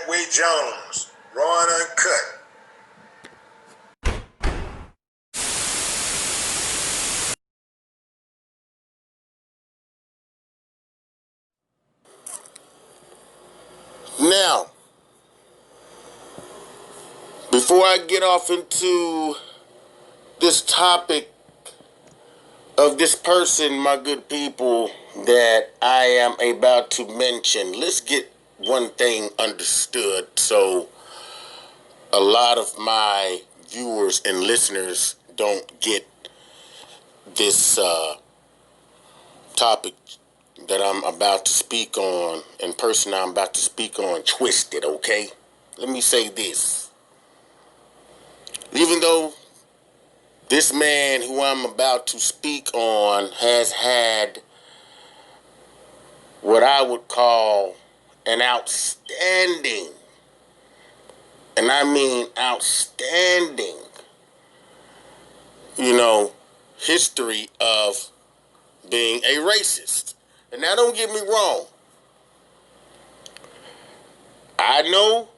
Lightweight Jones, raw and uncut. Now, before I get off into this topic of this person, my good people, that I am about to mention, let's get one thing understood so a lot of my viewers and listeners don't get this topic that I'm about to speak on and person I'm about to speak on twisted, okay? Let me say this. Even though this man who I'm about to speak on has had what I would call an outstanding, and I mean outstanding, history of being a racist. And now don't get me wrong. I know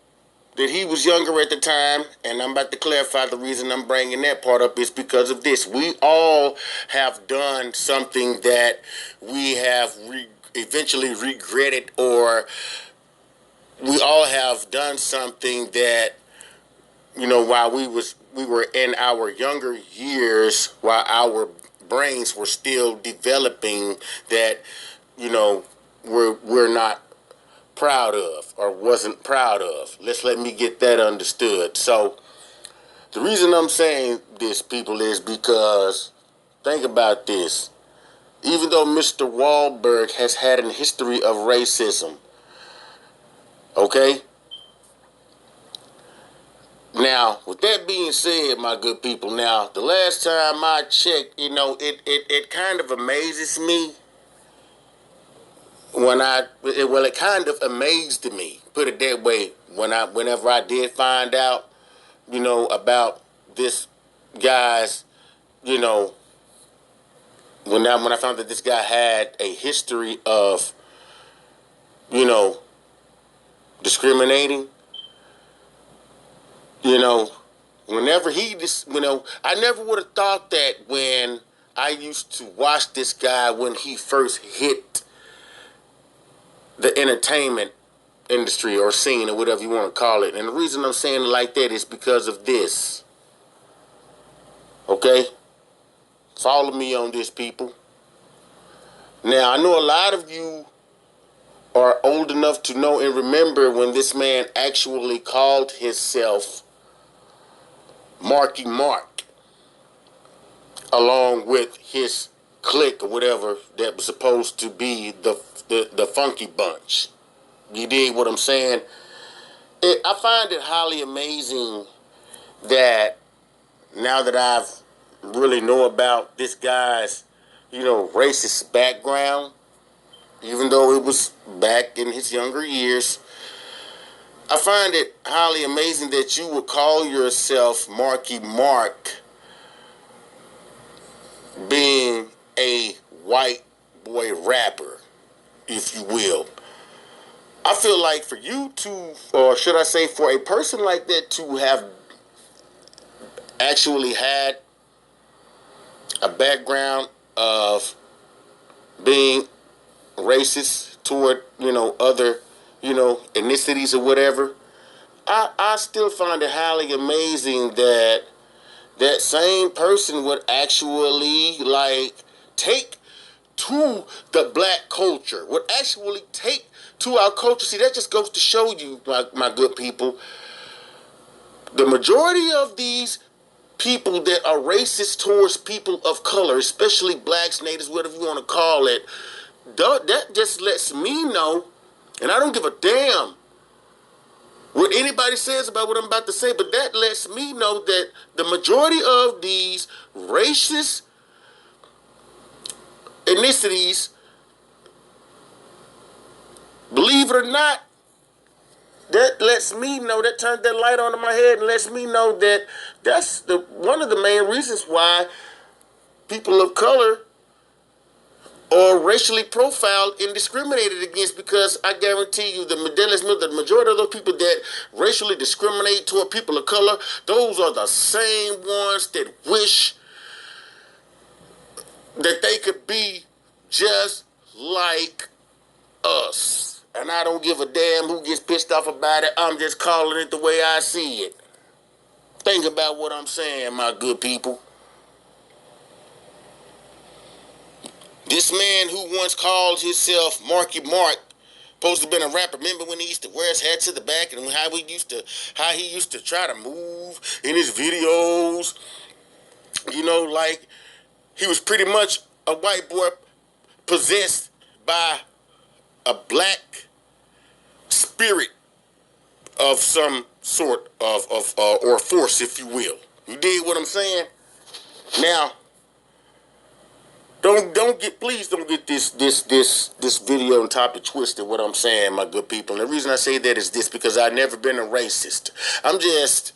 that he was younger at the time, and I'm about to clarify the reason I'm bringing that part up is because of this. We all have done something that we have eventually regretted, or we all have done something that, while we were in our younger years, while our brains were still developing, that, we're not proud of or wasn't proud of. Let me get that understood. So the reason I'm saying this, people, is because think about this. Even though Mr. Wahlberg has had a history of racism, okay? Now, with that being said, my good people, now, the last time I checked, it kind of amazes me it kind of amazed me, put it that way, whenever I did find out, about this guy's, when I found that this guy had a history of, discriminating, whenever he just, I never would have thought that when I used to watch this guy when he first hit the entertainment industry or scene or whatever you want to call it. And the reason I'm saying it like that is because of this. Okay? Follow me on this, people. Now, I know a lot of you are old enough to know and remember when this man actually called himself Marky Mark, along with his clique or whatever that was supposed to be the Funky Bunch. You dig what I'm saying? I find it highly amazing that now that I've really know about this guy's, racist background, even though it was back in his younger years, I find it highly amazing that you would call yourself Marky Mark being a white boy rapper, if you will. I feel like for you to, or should I say for a person like that to have actually had a background of being racist toward, other, ethnicities or whatever, I still find it highly amazing that that same person would actually, take to the black culture, would actually take to our culture. See, that just goes to show you, my good people, the majority of these people that are racist towards people of color, especially blacks, natives, whatever you want to call it, that just lets me know, and I don't give a damn what anybody says about what I'm about to say, but that lets me know that the majority of these racist ethnicities, believe it or not, that lets me know, that turns that light on in my head and lets me know that that's one of the main reasons why people of color or racially profiled and discriminated against, because I guarantee you the majority of those people that racially discriminate toward people of color, those are the same ones that wish that they could be just like us. And I don't give a damn who gets pissed off about it. I'm just calling it the way I see it. Think about what I'm saying, my good people. This man who once called himself Marky Mark, supposed to have been a rapper. Remember when he used to wear his hat to the back and how he used to try to move in his videos? You know, like he was pretty much a white boy possessed by a black spirit of some sort of or force, if you will. You dig what I'm saying? Now, please don't get this video and topic twisted. What I'm saying, my good people. And the reason I say that is this, because I've never been a racist. I'm just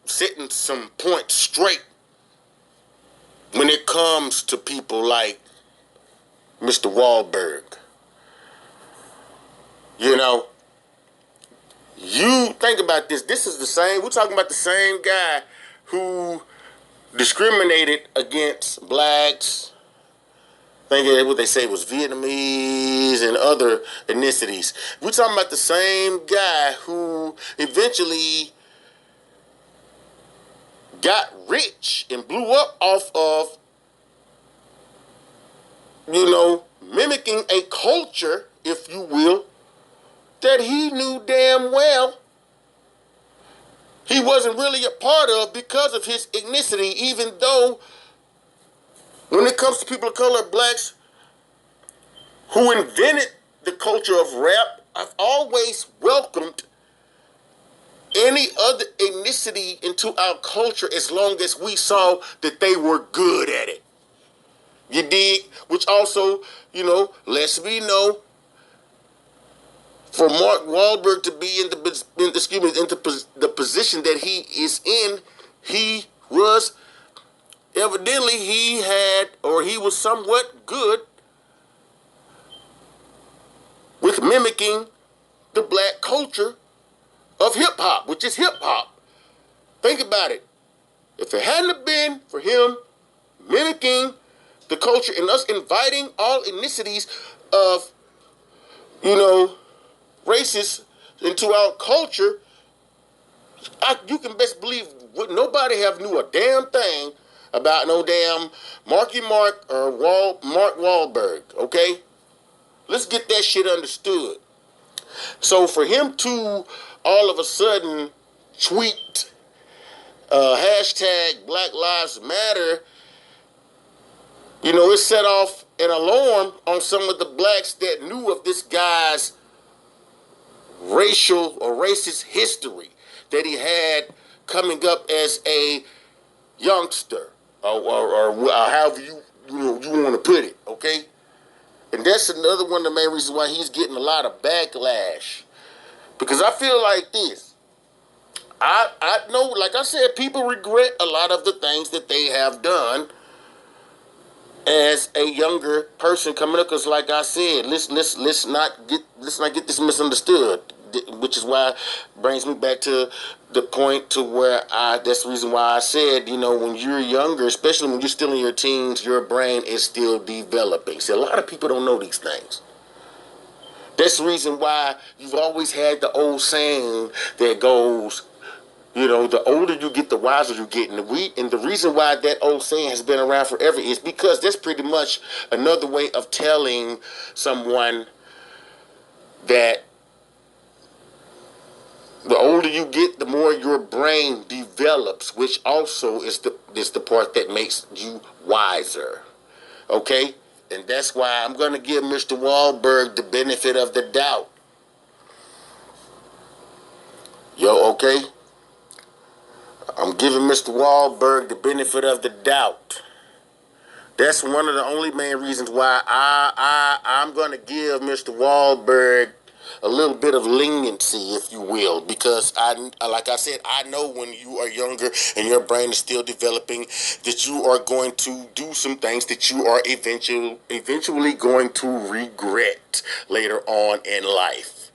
setting some points straight when it comes to people like Mr. Wahlberg. You know, you think about this. This is we're talking about the same guy who discriminated against blacks. I think what they say was Vietnamese and other ethnicities. We're talking about the same guy who eventually got rich and blew up off of, mimicking a culture, if you will, that he knew damn well he wasn't really a part of because of his ethnicity, even though when it comes to people of color, blacks, who invented the culture of rap, I've always welcomed any other ethnicity into our culture as long as we saw that they were good at it. You dig? Which also, lets me know, for Mark Wahlberg to be in the position that he is in, he was evidently he was somewhat good with mimicking the black culture of hip hop, which is hip hop. Think about it. If it hadn't been for him mimicking the culture and us inviting all ethnicities of, races into our culture, you can best believe nobody have knew a damn thing about no damn Marky Mark or Mark Wahlberg, okay? Let's get that shit understood. So for him to all of a sudden tweet hashtag Black Lives Matter, it set off an alarm on some of the blacks that knew of this guy's racial or racist history that he had coming up as a youngster, or however you want to put it, okay? And that's another one of the main reasons why he's getting a lot of backlash. Because I feel like this. I know, like I said, people regret a lot of the things that they have done as a younger person coming up. Because, like I said, let's not get this misunderstood. Which is why it brings me back to the point to where that's the reason why I said, when you're younger, especially when you're still in your teens, your brain is still developing. See, a lot of people don't know these things. That's the reason why you've always had the old saying that goes, the older you get, the wiser you get. And the reason why that old saying has been around forever is because that's pretty much another way of telling someone that the older you get, the more your brain develops, which also is the part that makes you wiser. Okay? And that's why I'm going to give Mr. Wahlberg the benefit of the doubt. Okay? I'm giving Mr. Wahlberg the benefit of the doubt. That's one of the only main reasons why I'm going to give Mr. Wahlberg a little bit of leniency, if you will, because like I said, I know when you are younger and your brain is still developing that you are going to do some things that you are eventually going to regret later on in life.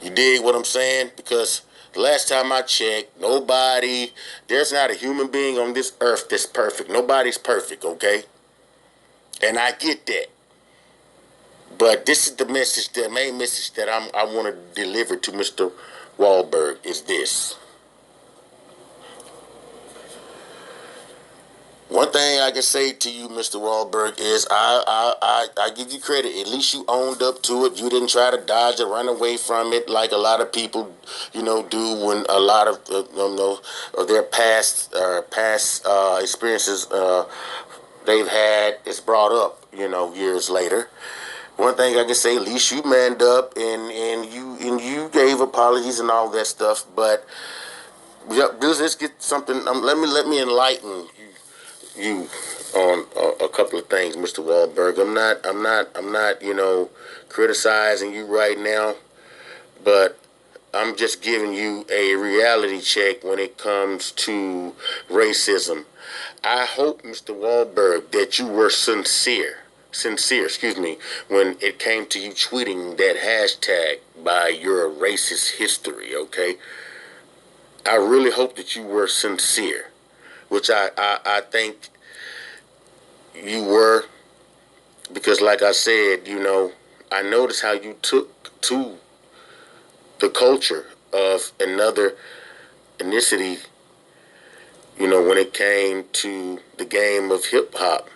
You dig what I'm saying? Because the last time I checked, there's not a human being on this earth that's perfect. Nobody's perfect, okay? And I get that. But this is the message, the main message that I want to deliver to Mr. Wahlberg is this. One thing I can say to you, Mr. Wahlberg, is I give you credit. At least you owned up to it. You didn't try to dodge or run away from it like a lot of people, do when a lot of of their past experiences they've had is brought up, years later. One thing I can say, at least you manned up and you gave apologies and all that stuff. But let's get something. Let me enlighten you on a couple of things, Mr. Wahlberg. I'm not criticizing you right now, but I'm just giving you a reality check when it comes to racism. I hope, Mr. Wahlberg, that you were sincere, when it came to you tweeting that hashtag by your racist history, okay? I really hope that you were sincere, which I think you were, because like I said, I noticed how you took to the culture of another ethnicity, when it came to the game of hip hop,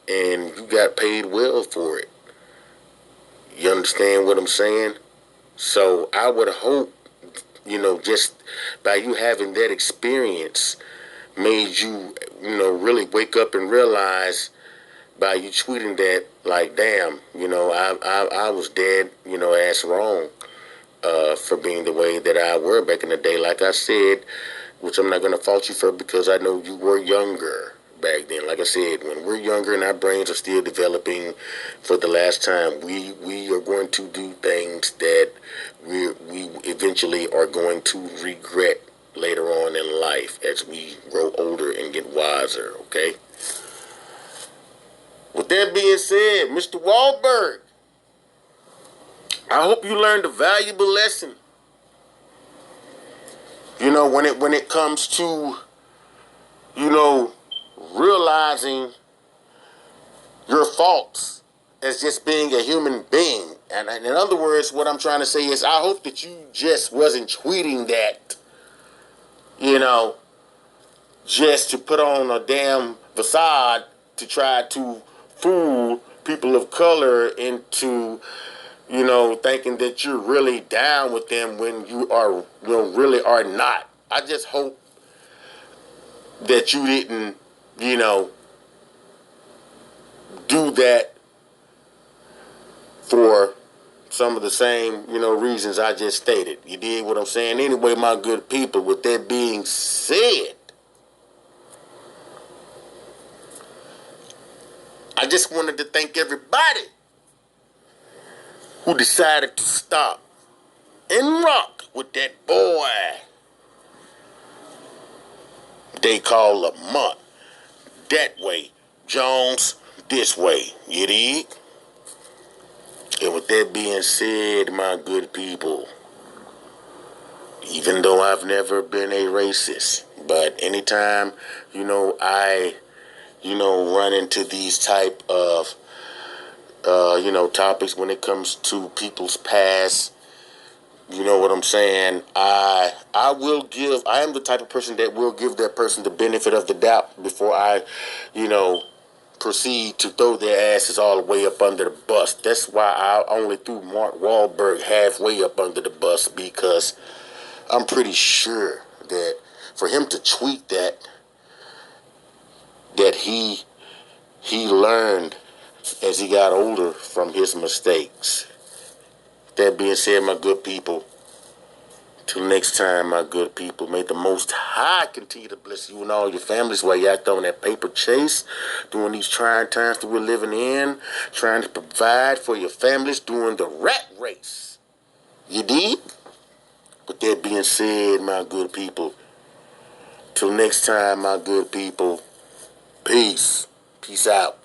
and you got paid well for it. You understand what I'm saying? So I would hope, just by you having that experience, made you, really wake up and realize by you tweeting that, like, damn, I was dead, ass wrong for being the way that I were back in the day. Like I said, which I'm not going to fault you for because I know you were younger back then. Like I said, when we're younger and our brains are still developing for the last time, we are going to do things that we eventually are going to regret later on in life as we grow older and get wiser, okay? With that being said, Mr. Wahlberg, I hope you learned a valuable lesson. When it comes to, realizing your faults as just being a human being. And in other words, what I'm trying to say is I hope that you just wasn't tweeting that, just to put on a damn facade to try to fool people of color into, thinking that you're really down with them when you are, really are not. I just hope that you didn't, do that for some of the same, reasons I just stated. You did what I'm saying? Anyway, my good people, with that being said, I just wanted to thank everybody who decided to stop and rock with that boy they call Lamont. That way, Jones, this way. You dig? And with that being said, my good people, even though I've never been a racist, but anytime, I, run into these type of, topics when it comes to people's past, you know what I'm saying? I am the type of person that will give that person the benefit of the doubt before I, proceed to throw their asses all the way up under the bus. That's why I only threw Mark Wahlberg halfway up under the bus, because I'm pretty sure that for him to tweet that he learned as he got older from his mistakes. That being said, my good people, Till next time, my good people, may the Most High continue to bless you and all your families while you're out there on that paper chase, during these trying times that we're living in, trying to provide for your families during the rat race. You dig? With that being said, my good people, till next time, my good people, peace. Peace out.